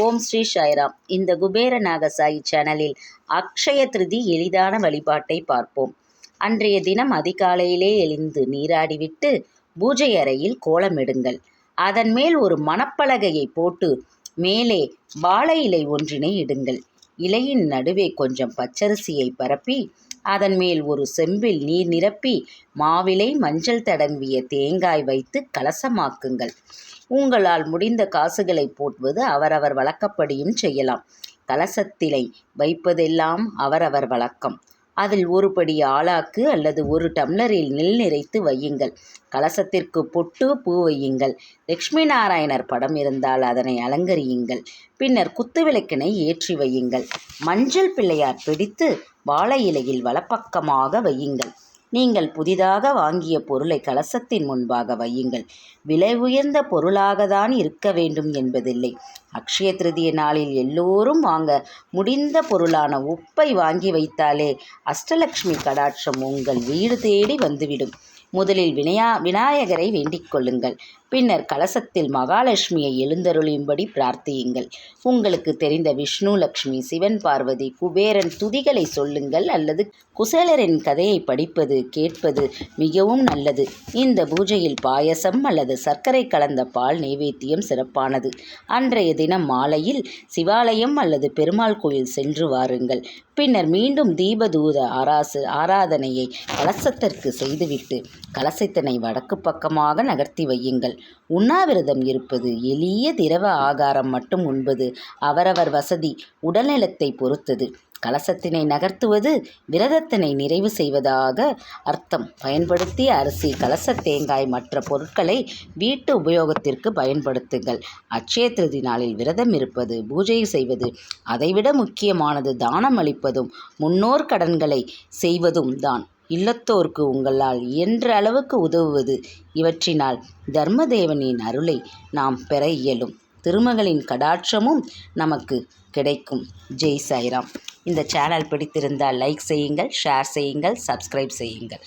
ஓம் ஸ்ரீ சாய்ராம். இந்த குபேர நாகசாயி சேனலில் அக்ஷய திருதி எளிதான வழிபாட்டை பார்ப்போம். அன்றைய தினம் அதிகாலையிலே எழுந்து நீராடிவிட்டு பூஜை அறையில் கோலமிடுங்கள். அதன் மேல் ஒரு மணப்பலகையை போட்டு மேலே வாழை இலை ஒன்றினை இடுங்கள். இலையின் நடுவே கொஞ்சம் பச்சரிசியை பரப்பி அதன் மேல் ஒரு செம்பில் நீர் நிரப்பி மாவிலை மஞ்சள் தடவிய தேங்காய் வைத்து கலசமாக்குங்கள். உங்களால் முடிந்த காசுகளை போடுவது அவரவர் வழக்கப்படியும் செய்யலாம். கலசத்திலை வைப்பதெல்லாம் அவரவர் வழக்கம். அதில் ஒரு படி ஆளாக்கு அல்லது ஒரு டம்ளரில் நெல் நிறைத்து வையுங்கள். கலசத்திற்கு பொட்டு பூ வையுங்கள். லட்சுமி நாராயணர் படம் இருந்தால் அதனை அலங்கரியுங்கள். பின்னர் குத்துவிளக்கினை ஏற்றி வையுங்கள். மஞ்சள் பிள்ளையார் பிடித்து வாழை இலையில் வலப்பக்கமாக வையுங்கள். நீங்கள் புதிதாக வாங்கிய பொருளை கலசத்தின் முன்பாக வையுங்கள். விலை உயர்ந்த பொருளாகத்தான் இருக்க வேண்டும் என்பதில்லை. அக்ஷய திருதிய நாளில் எல்லோரும் வாங்க முடிந்த பொருளான உப்பை வாங்கி வைத்தாலே அஷ்டலக்ஷ்மி கடாட்சம் உங்கள் வீடு தேடி வந்துவிடும். முதலில் விநாயகரை வேண்டிக் கொள்ளுங்கள். பின்னர் கலசத்தில் மகாலட்சுமியை எழுந்தருளியும்படி பிரார்த்தியுங்கள். உங்களுக்கு தெரிந்த விஷ்ணு, லக்ஷ்மி, சிவன், பார்வதி, குபேரன் துதிகளை சொல்லுங்கள் அல்லது குசேலரின் கதையை படிப்பது கேட்பது மிகவும் நல்லது. இந்த பூஜையில் பாயசம் அல்லது சர்க்கரை கலந்த பால் நைவேத்தியம் சிறப்பானது. அன்றைய தினம் மாலையில் சிவாலயம் அல்லது பெருமாள் கோயில் சென்று வாருங்கள். பின்னர் மீண்டும் தீபதூத ஆராதனையை கலசத்திற்கு செய்துவிட்டு கலசத்தினை வடக்கு பக்கமாக நகர்த்தி வையுங்கள். உண்ணாவிரதம் இருப்பது, எளிய திரவ ஆகாரம் மட்டும் உண்பது அவரவர் வசதி, உடல்நலத்தை பொறுத்தது. கலசத்தினை நகர்த்துவது விரதத்தினை நிறைவு செய்வதாக அர்த்தம். பயன்படுத்திய அரிசி, கலச தேங்காய் மற்ற பொருட்களை வீட்டு உபயோகத்திற்கு பயன்படுத்துங்கள். அட்சய திருதி நாளில் விரதம் இருப்பது, பூஜை செய்வது, அதைவிட முக்கியமானது தானம் அளிப்பதும் முன்னோர் கடன்களை செய்வதும் தான். இல்லத்தோர்க்கு உங்களால் இயன்ற அளவுக்கு உதவுவது. இவற்றினால் தர்மதேவனின் அருளை நாம் பெற இயலும். திருமகளின் கடாட்சமும் நமக்கு கிடைக்கும். ஜெய் சாய்ராம். இந்த சேனல் பிடித்திருந்தால் லைக் செய்யுங்கள், ஷேர் செய்யுங்கள், சப்ஸ்கிரைப் செய்யுங்கள்.